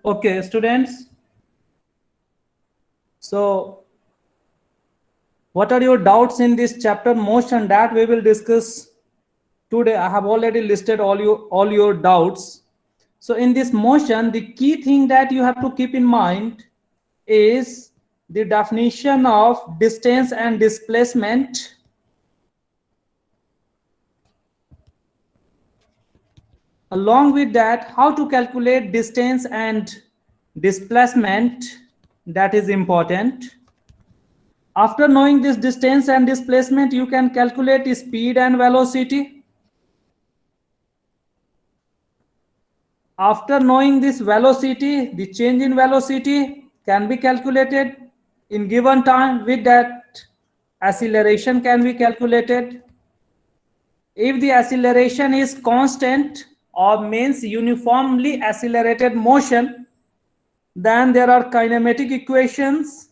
Okay, students. So, what are your doubts in this chapter motion that we will discuss today? I have already listed all your doubts. So, in this motion, the key thing that you have to keep in mind is the definition of distance and displacement. Along with that, how to calculate distance and displacement, that is important. After knowing this distance and displacement, you can calculate speed and velocity. After knowing this velocity, the change in velocity can be calculated in given time. With that, acceleration can be calculated. If the acceleration is constant or means uniformly accelerated motion, then there are kinematic equations.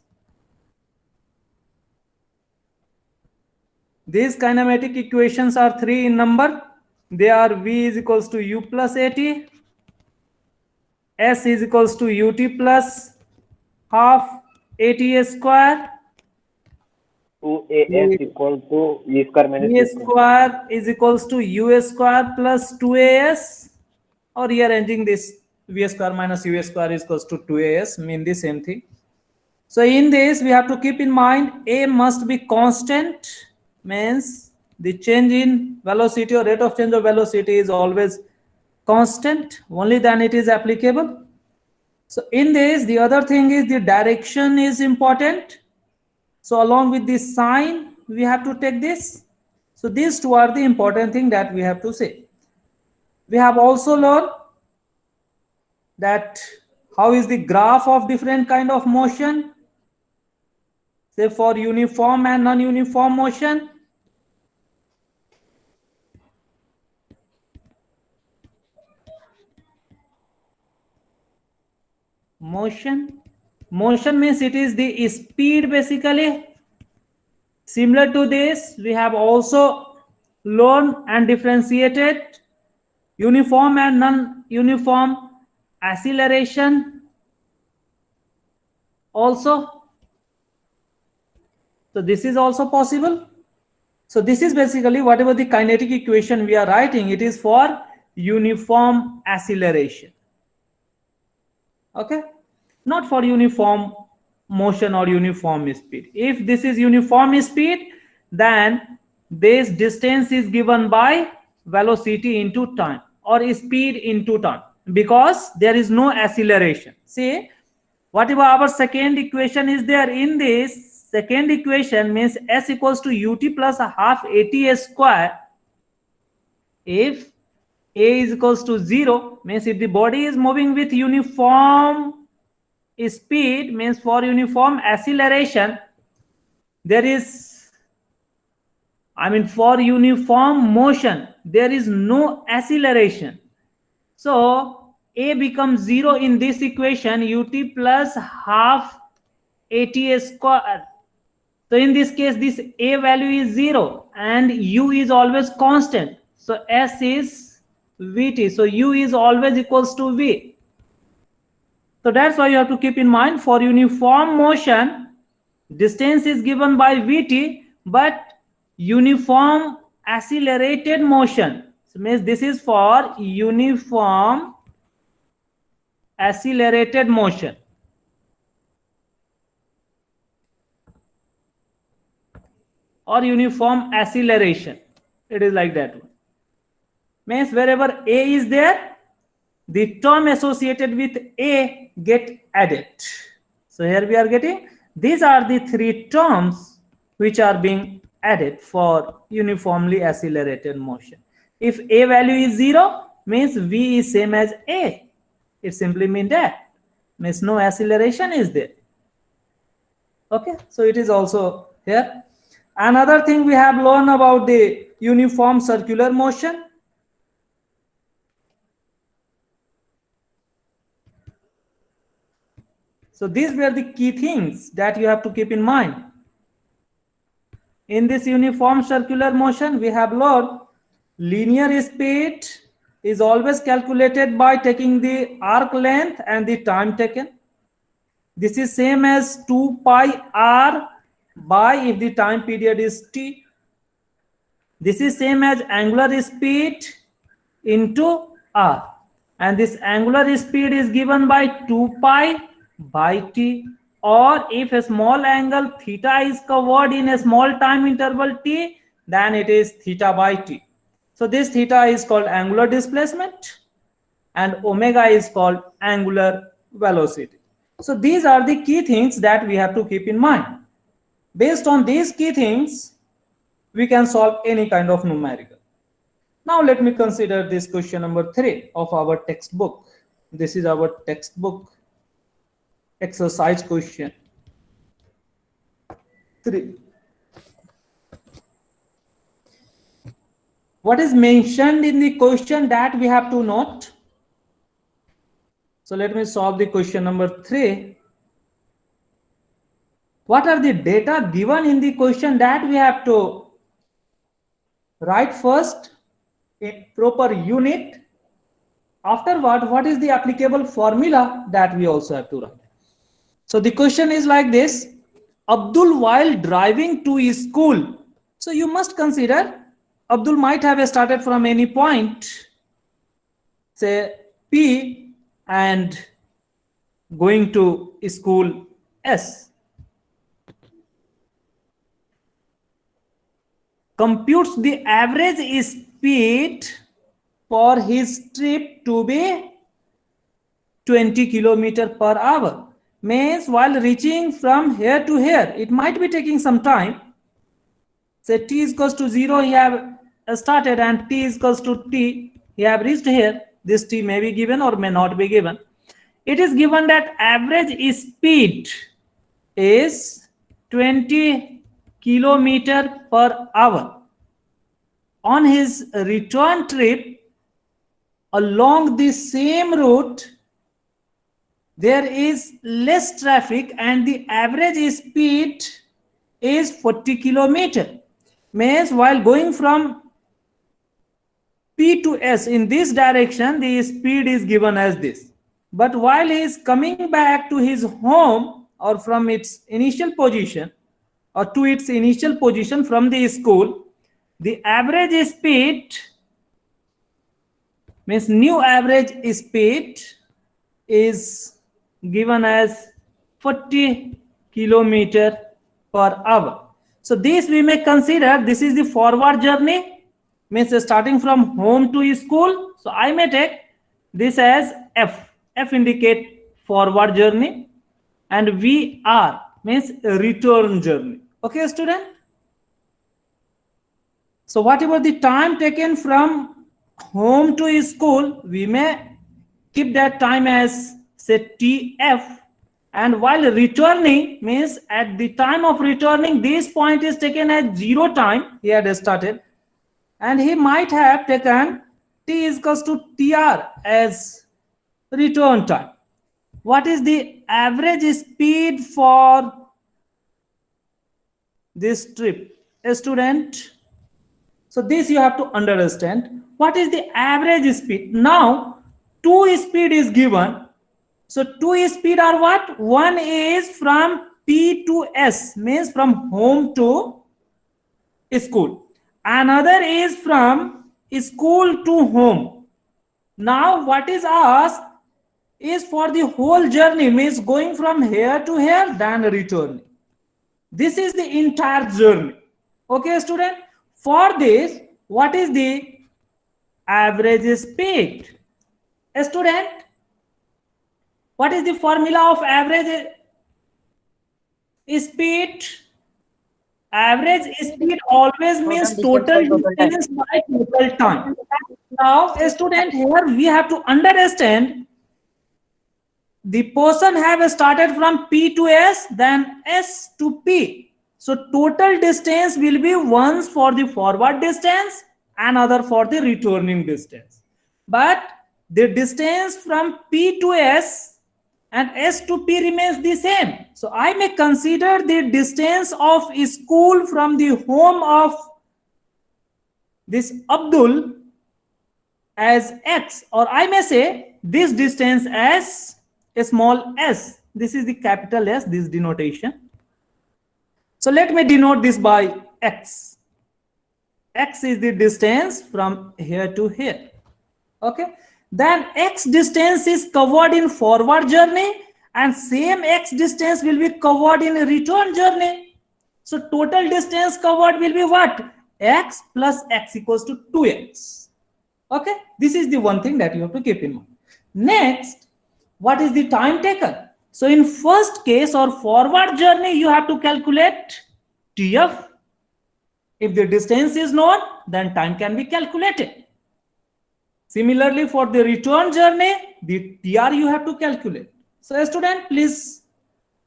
These kinematic equations are 3 in number. They are V is equals to U plus AT, S is equals to UT plus half ATA square. 2AS equal to V square minus V square is equals to U square plus 2AS, or rearranging this V square minus U square is equals to 2AS, mean the same thing. So in this, we have to keep in mind A must be constant, means the change in velocity or rate of change of velocity is always constant, only then it is applicable. So in this, the other thing is the direction is important. So along with this sign, we have to take this. So these two are the important thing that we have to say. We have also learned that how is the graph of different kind of motion, say for uniform and non-uniform motion. Motion means it is the speed basically. Similar to this, we have also learned and differentiated uniform and non-uniform acceleration also. So this is also possible. So this is basically whatever the kinetic equation we are writing, it is for uniform acceleration. Okay, not for uniform motion or uniform speed. If this is uniform speed, then this distance is given by velocity into time or speed into time, because there is no acceleration. See, whatever our second equation is there, in this second equation means S equals to UT plus a half ATA square. If A is equals to 0, means if the body is moving with uniform speed, means for uniform acceleration, there is, for uniform motion, there is no acceleration. So A becomes 0 in this equation, UT plus half ATA square. So in this case, this A value is 0 and U is always constant. So S is Vt. So U is always equals to V. So that's why you have to keep in mind, for uniform motion, distance is given by Vt, but uniform accelerated motion, so means this is for uniform accelerated motion. Or uniform acceleration, it is like that one. Means wherever A is there, the term associated with A get added. So here we are getting, these are the 3 terms which are being added for uniformly accelerated motion. If A value is 0, means V is same as A. It simply means that, means no acceleration is there. Okay, so it is also here. Another thing we have learned about the uniform circular motion. So these were the key things that you have to keep in mind. In this uniform circular motion, we have learned linear speed is always calculated by taking the arc length and the time taken. This is same as 2 pi r by if the time period is t. This is same as angular speed into r. And this angular speed is given by 2 pi by t. Or if a small angle theta is covered in a small time interval t, then it is theta by t. So this theta is called angular displacement and omega is called angular velocity. So these are the key things that we have to keep in mind. Based on these key things, we can solve any kind of numerical. Now let me consider this question number 3 of our textbook. This is our textbook exercise question 3. What is mentioned in the question that we have to note? So let me solve the question number 3. What are the data given in the question that we have to write first in proper unit? Afterward, what is the applicable formula that we also have to write? So the question is like this: Abdul, while driving to school, so you must consider Abdul might have started from any point, say P, and going to school S. Computes the average speed for his trip to be 20 km/h. Means while reaching from here to here, it might be taking some time. Say t is equals to 0, he have started, and t is equals to t, he have reached here. This t may be given or may not be given. It is given that average speed is 20 km/h. On his return trip along the same route, there is less traffic and the average speed is 40 km. Means while going from P to S in this direction, the speed is given as this. But while he is coming back to his home or from its initial position or to its initial position from the school, the average speed means new average speed is given as 40 km/h. So this we may consider this is the forward journey, means starting from home to school. So I may take this as F. F indicate forward journey and VR means return journey. Okay, student? So whatever the time taken from home to school, we may keep that time as say TF. And while returning means at the time of returning, this point is taken as 0 time. He had started. And he might have taken T is equals to TR as return time. What is the average speed for this trip? A student. So this you have to understand. What is the average speed? Now, 2 speed is given. So 2 speed are what? One is from P to S, means from home to school. Another is from school to home. Now what is asked is for the whole journey, means going from here to here, then returning. This is the entire journey. Okay, student? For this, what is the average speed? A student, what is the formula of average speed? Average speed always means total distance by total time. Now, a student, here we have to understand the person have started from P to S, then S to P. So total distance will be once for the forward distance, another for the returning distance. But the distance from P to S and S to P remains the same. So I may consider the distance of school from the home of this Abdul as x, or I may say this distance as a small s. This is the capital S, this denotation. So let me denote this by x. X is the distance from here to here. Okay, then x distance is covered in forward journey, and same x distance will be covered in return journey. So total distance covered will be what? X plus x equals to 2x. Okay, this is the one thing that you have to keep in mind. Next, what is the time taken? So in first case or forward journey, you have to calculate TF. If the distance is known, then time can be calculated. Similarly, for the return journey, the TR you have to calculate. So student, please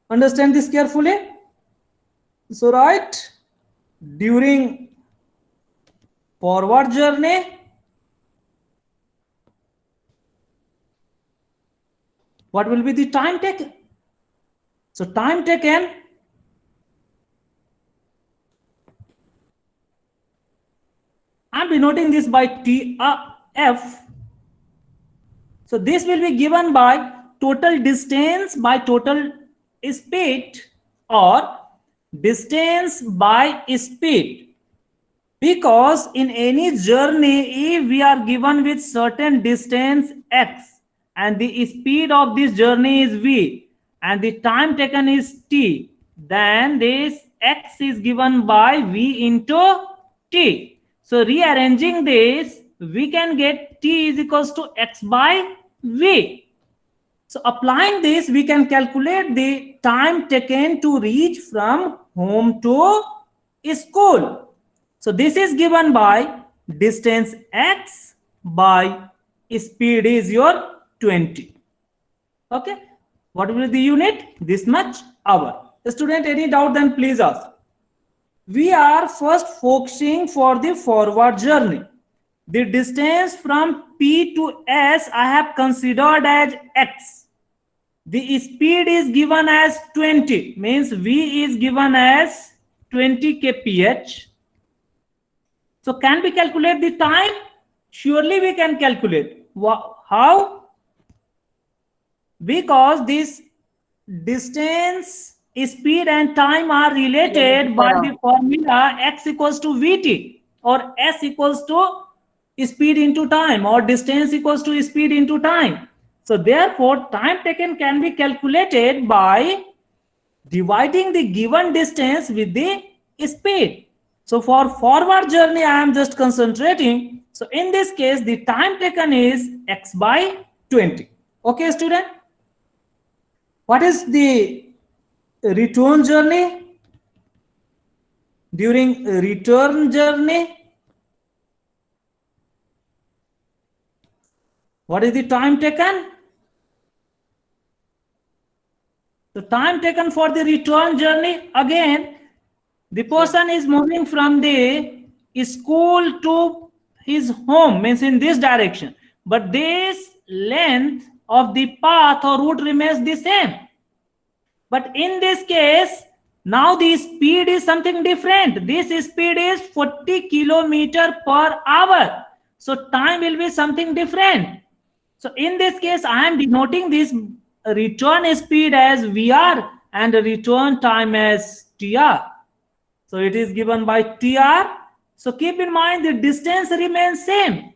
understand this carefully. So right, during forward journey, what will be the time taken? So time taken, I'm denoting this by TF. So this will be given by total distance by total speed, or distance by speed. Because in any journey, if we are given with certain distance x and the speed of this journey is v and the time taken is t, then this x is given by v into t. So rearranging this, we can get t is equals to x by v. So applying this, we can calculate the time taken to reach from home to school. So this is given by distance x by speed is your 20. Okay, what will be the unit? This much hour. Student, any doubt, then please ask. We are first focusing for the forward journey. The distance from P to S I have considered as x. The speed is given as 20, means V is given as 20 kph. So can we calculate the time? Surely we can calculate. How? Because this distance, speed and time are related by the formula x equals to vt, or s equals to speed into time, or distance equals to speed into time. So therefore time taken can be calculated by dividing the given distance with the speed. So for forward journey, I am just concentrating. So in this case, the time taken is x by 20. Okay, student? What is the return journey? During return journey, what is the time taken? The time taken for the return journey, again, the person is moving from the school to his home, means in this direction, but this length of the path or route remains the same. But in this case, now the speed is something different. This speed is 40 kilometers per hour. So time will be something different. So in this case, I am denoting this return speed as VR and return time as TR. So it is given by TR. So keep in mind the distance remains same.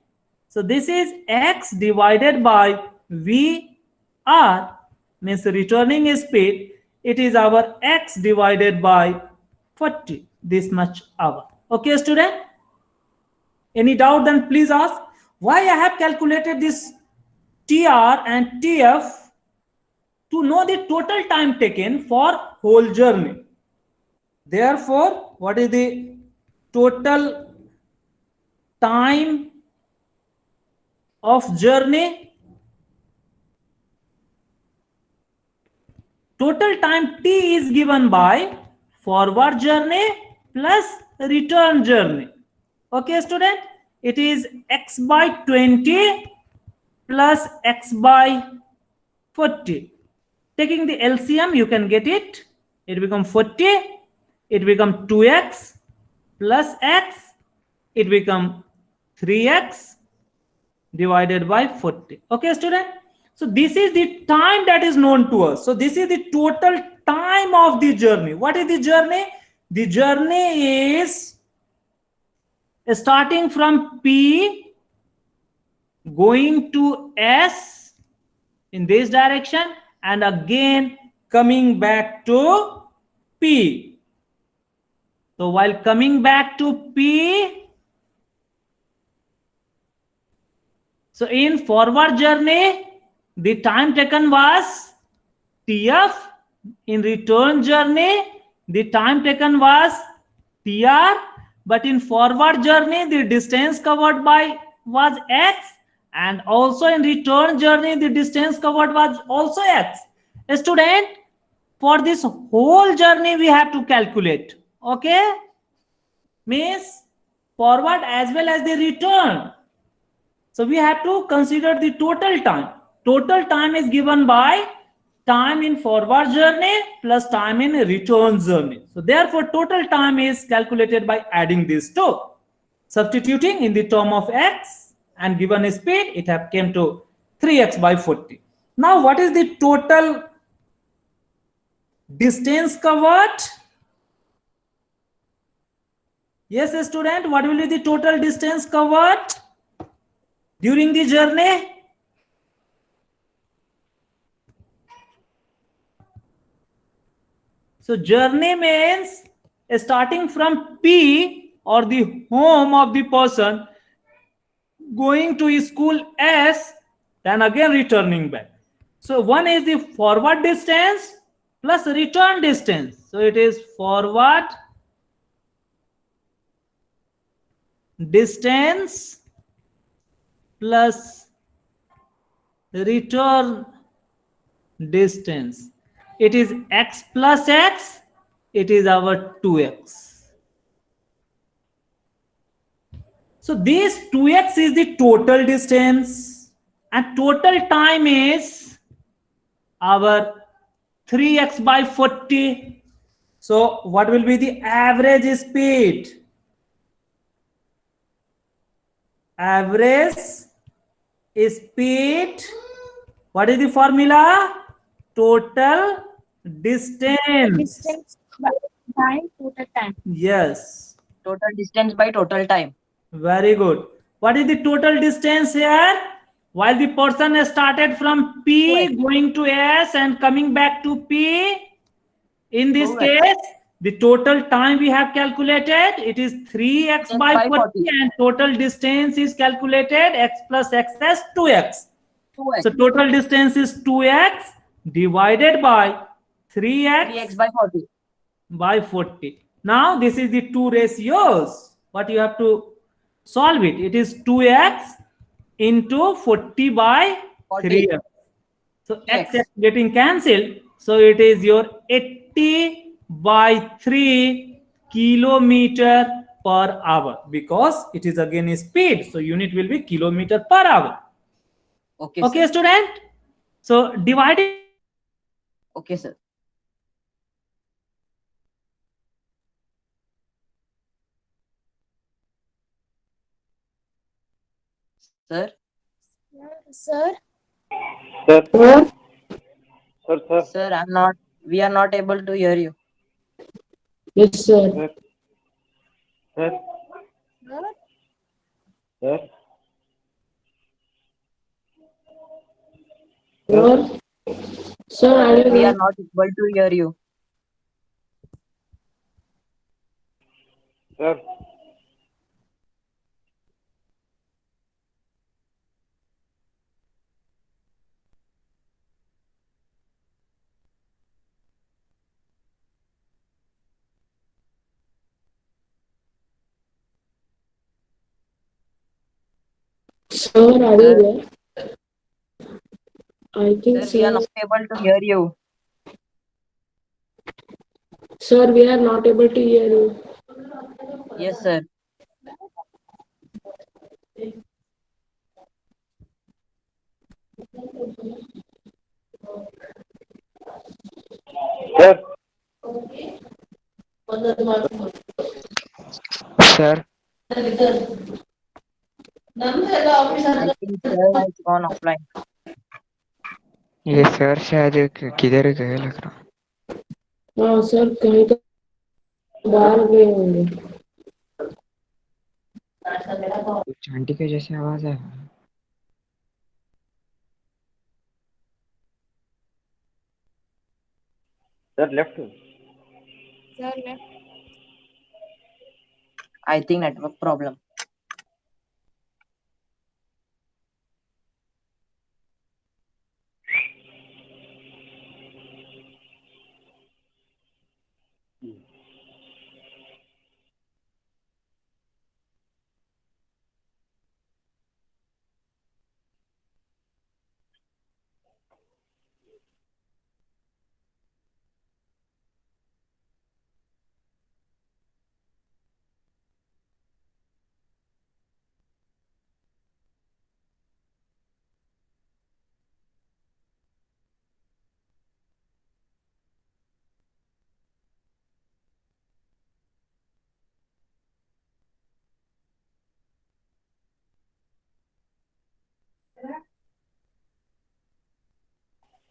So this is x divided by VR, means returning speed. It is our x divided by 40, this much hour. Okay, student? Any doubt, then please ask. Why I have calculated this TR and TF? To know the total time taken for whole journey. Therefore, what is the total time of journey? Total time T is given by forward journey plus return journey. Okay, student? It is x by 20 plus x by 40. Taking the LCM, you can get it. It becomes 40. It becomes 2x plus x. It becomes 3x divided by 40. Okay, student? So this is the time that is known to us. So this is the total time of the journey. What is the journey? The journey is starting from P, going to S in this direction, and again coming back to P. So while coming back to P, so in forward journey, the time taken was TF. In return journey, the time taken was TR. But in forward journey, the distance covered by was X. And also in return journey, the distance covered was also X. Student, for this whole journey, we have to calculate. Okay? Means forward as well as the return. So we have to consider the total time. Total time is given by time in forward journey plus time in return journey. So therefore total time is calculated by adding these two. Substituting in the term of x and given speed, it have came to 3x by 40. Now what is the total distance covered? Yes, student, what will be the total distance covered during the journey? So journey means starting from P or the home of the person, going to school S, then again returning back. So one is the forward distance plus return distance. So it is forward distance plus return distance. It is x plus x, it is our 2x. So this 2x is the total distance and total time is our 3x by 40. So what will be the average speed? Average speed, what is the formula? Total distance. Distance by time, total time. Yes. Total distance by total time. Very good. What is the total distance here? While the person started from P going to S and coming back to P, in this case, the total time we have calculated, it is 3x by 40 and total distance is calculated x plus x as 2x. 2x. So total distance is 2x divided by 3x 3x by 40. by 40. Now this is the two ratios. What you have to solve it. It is 2x into 40 by 3x. So x is getting cancelled. So it is your 80 by 3 kilometer per hour because it is again a speed. So unit will be kilometer per hour. Okay, Okay, sir. student. So dividing. Okay, sir. Sir. Sir, Sir. Sir. Sir, we are not able to hear you. Yes, sir. Sir. Sir. Sir, sir, are you We there? are not able to hear you. Sir. Sir, are you there? I think, Sir, we are sir. not able to hear you. Sir, we are not able to hear you. Yes, sir. Sir. Sir, I think sir has gone offline. ये sir शायद किधर गए लग रहा। हाँ sir कहीं तो बाहर गए होंगे। कुछ आंटी के जैसे आवाज है। Sir, left. Sir, left. I think network problem.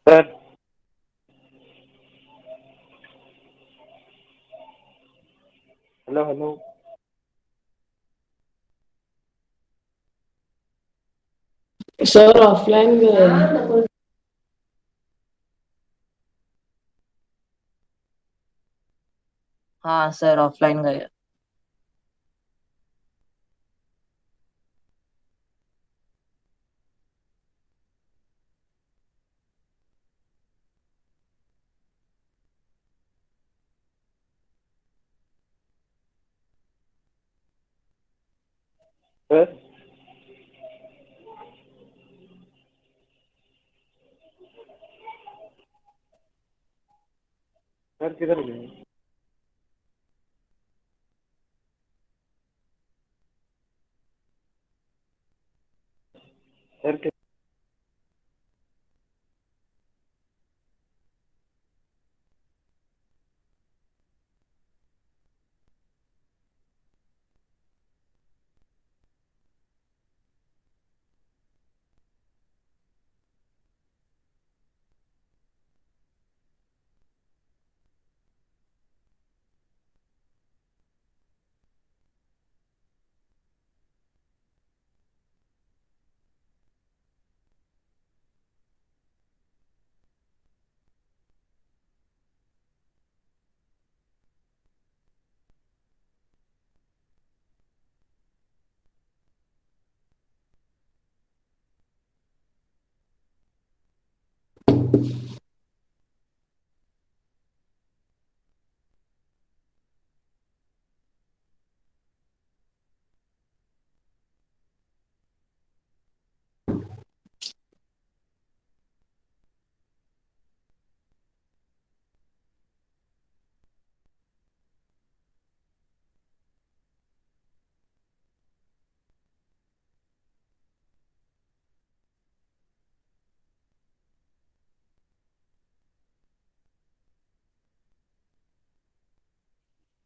Sir. Hello, hello. Sir offline गए हैं। हाँ सर ऑफलाइन गए। Sir. Sir, किधर गए? Sir, sir.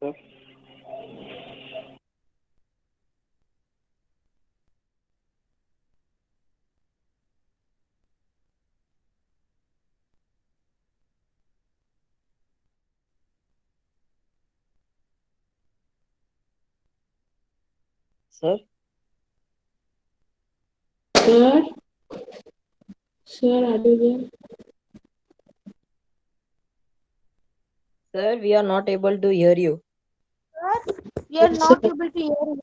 Sir sir sir are you there? sir we are not able to hear you. Sir, we are not able to hear you.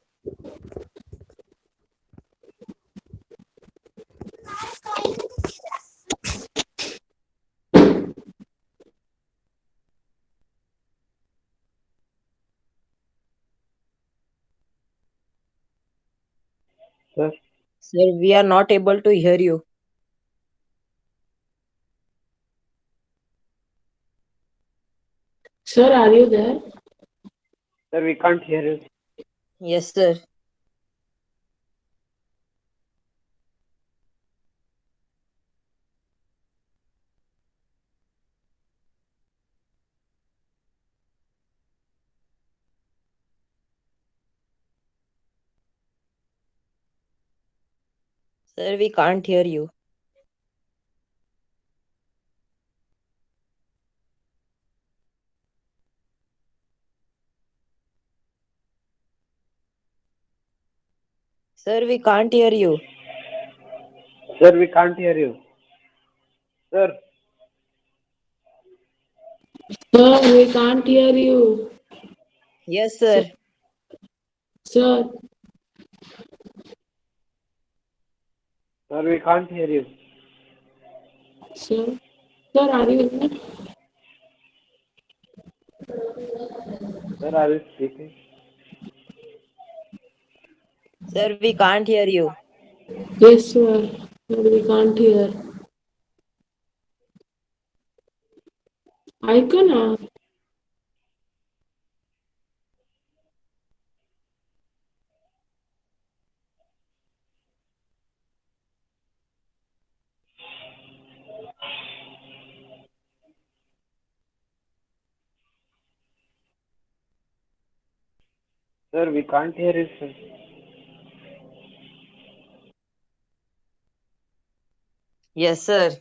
Sir. Sir we are not able to hear you. Sir are you there? Sir, we can't hear you. Yes sir. Sir, we can't hear you. Sir, we can't hear you. Sir, we can't hear you. Sir, Sir, we can't hear you. Yes, sir. Sir, sir, we can't hear you. sir, sir, are you there? Sir, are you speaking? Sir, we can't hear you. Yes, sir. Sir, we can't hear. Icon? Sir, we can't hear you, sir. Yes, sir.